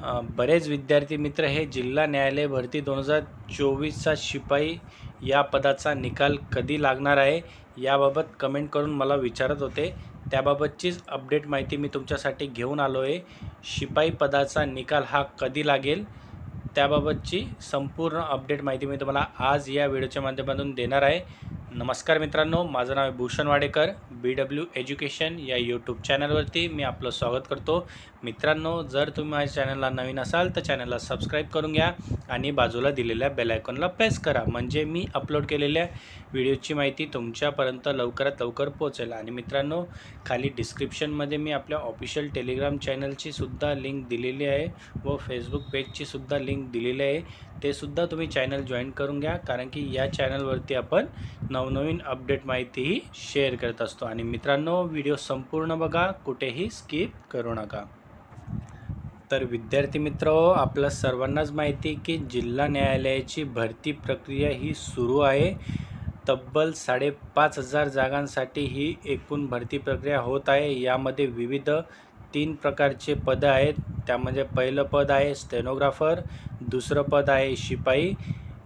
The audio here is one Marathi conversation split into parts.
बरेच विद्यार्थी मित्र हे जिल्हा न्यायालय भरती 2024चा शिपाई या पदाचा निकाल कधी लागणार आहे याबाबत कमेंट करून मला विचारत होते। त्याबाबतचीच अपडेट माहिती मी तुमच्यासाठी घेऊन आलो आहे। शिपाई पदाचा निकाल हा कधी लागेल त्याबाबतची संपूर्ण अपडेट माहिती मी तुम्हाला आज या व्हिडिओच्या माध्यमातून देणार आहे। नमस्कार मित्रांनो, माझं नाव आहे भूषण वाडेकर। BW एज्युकेशन या यूट्यूब चॅनलवरती मी आपलं स्वागत करतो। मित्रांनो, जर तुम्ही माझ्या चॅनलला नवीन असाल तर चॅनलला सबस्क्राईब करून घ्या आणि बाजूला दिलेल्या बेल आयकॉनला प्रेस करा, म्हणजे मी अपलोड केलेल्या व्हिडिओची माहिती तुमच्यापर्यंत लवकरात लवकर पोहोचेल। आणि मित्रांनो, खाली डिस्क्रिप्शनमध्ये मी आपल्या ऑफिशियल टेलिग्राम चॅनलची सुद्धा लिंक दिलेली आहे व फेसबुक पेजची सुद्धा लिंक दिलेली आहे, ते सुद्धा तुम्ही चॅनल जॉईन करून घ्या, कारण की या चॅनलवरती आपण नवनवीन अपडेट माहितीही शेअर करत असतो। आणि मित्रांनो, व्हिडिओ संपूर्ण बघा, कुठेही स्किप करू नका। तर विद्यार्थी मित्रहो, आपल्या सर्वांनाच माहिती की जिल्हा न्यायालयाची भरती प्रक्रिया ही सुरू आहे। तब्बल 5,500 जागांसाठी ही एकूण भरती प्रक्रिया होत आहे। यामध्ये विविध 3 प्रकारचे पद आहेत। त्यामध्ये पहिलं पद आहे स्टेनोग्राफर, दुसरं पद आहे शिपाई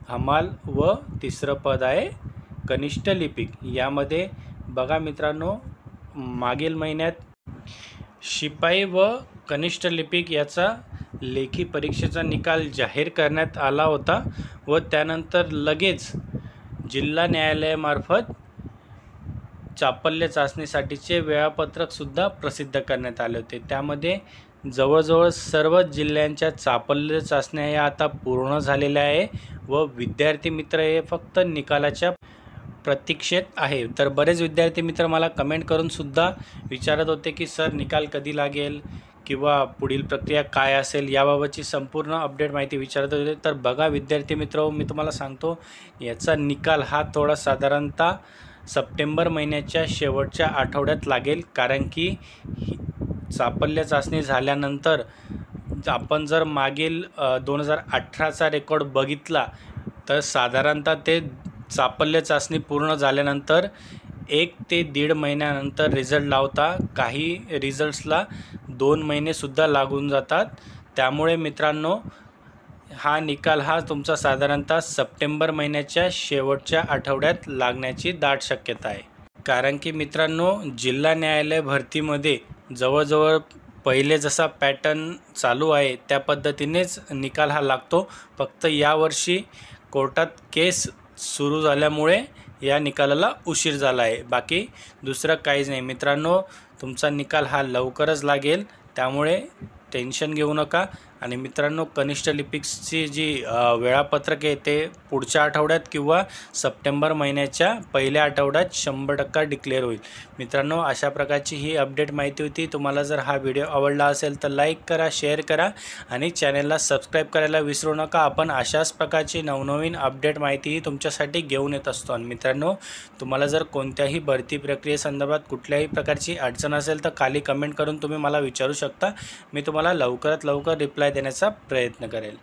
हमाल व तिसरं पद आहे कनिष्ठ लिपिक। यामध्ये बघा मित्रांनो, मागील महिन्यात शिपाई व कनिष्ठ लिपिक याचा लेखी परीक्षेचा निकाल जाहीर करण्यात आला होता व त्यानंतर लगेच जिल्हा न्यायालयामार्फत चापल्य चाचणीसाठीचे वेळापत्रक सुद्धा प्रसिद्ध करण्यात आले होते। त्यामध्ये जवळजवळ सर्व जिल्ह्यांच्या चापल्य चाचण्या या आता पूर्ण झालेल्या आहे व विद्यार्थी मित्र हे फक्त निकालाच्या प्रतीक्षेत आहे। तर बरेच विद्यार्थी मित्र मला कमेंट करून सुद्धा विचारत होते की सर, निकाल कधी लागेल किंवा पुढील प्रक्रिया काय असेल याबाबतची संपूर्ण अपडेट माहिती विचारत होते। तर बघा विद्यार्थी मित्र, मी तुम्हाला सांगतो, याचा निकाल हा थोडा साधारणतः सप्टेंबर महिन्याच्या शेवटच्या आठवड्यात लागेल, कारण की चापल्य चाचणी झाल्यानंतर आपण जर मागील 2018चा रेकॉर्ड बघितला तर साधारणतः ते चापल्य चाचणी पूर्ण झाल्यानंतर 1 ते 1.5 महिन्यानंतर रिझल्ट लावता। काही रिझल्ट्सला 2 महिनेसुद्धा लागून जातात। त्यामुळे मित्रांनो, हा निकाल हा तुमचा साधारणतः सप्टेंबर महिन्याच्या शेवटच्या आठवड्यात लागण्याची दाट शक्यता आहे। कारण की मित्रांनो, जिल्हा न्यायालय भरतीमध्ये जवळजवळ पहिले जसा पॅटर्न चालू आहे त्या पद्धतीनेच निकाल हा लागतो। फक्त यावर्षी कोर्टात केस सुरू झाल्यामुळे या निकालाला उशीर झाला आहे, बाकी दुसरं काहीच नाही। मित्रांनो, तुमचा निकाल हा लवकरच लागेल, त्यामुळे टेन्शन घेऊ नका। आणि मित्रांनो, कनिष्ठ लिपिक्सची जी वेळापत्रक आहे ते पुढच्या आठवड्यात किंवा सप्टेंबर महिन्याच्या पहिल्या आठवड्यात 100% डिक्लेअर होईल। मित्रांनो, अशा प्रकारची ही अपडेट माहिती होती। तुम्हाला जर हा व्हिडिओ आवडला असेल तर लाईक करा, शेअर करा आणि चॅनलला सबस्क्राईब करायला विसरू नका। आपण अशाच प्रकारची नवनवीन अपडेट माहितीही तुमच्यासाठी घेऊन येत असतो। आणि मित्रांनो, तुम्हाला जर कोणत्याही भरती प्रक्रियेसंदर्भात कुठल्याही प्रकारची अडचण असेल तर खाली कमेंट करून तुम्ही मला विचारू शकता। मी तुम्हाला लवकरात लवकर रिप्लाय देण्याचा प्रयत्न करेल।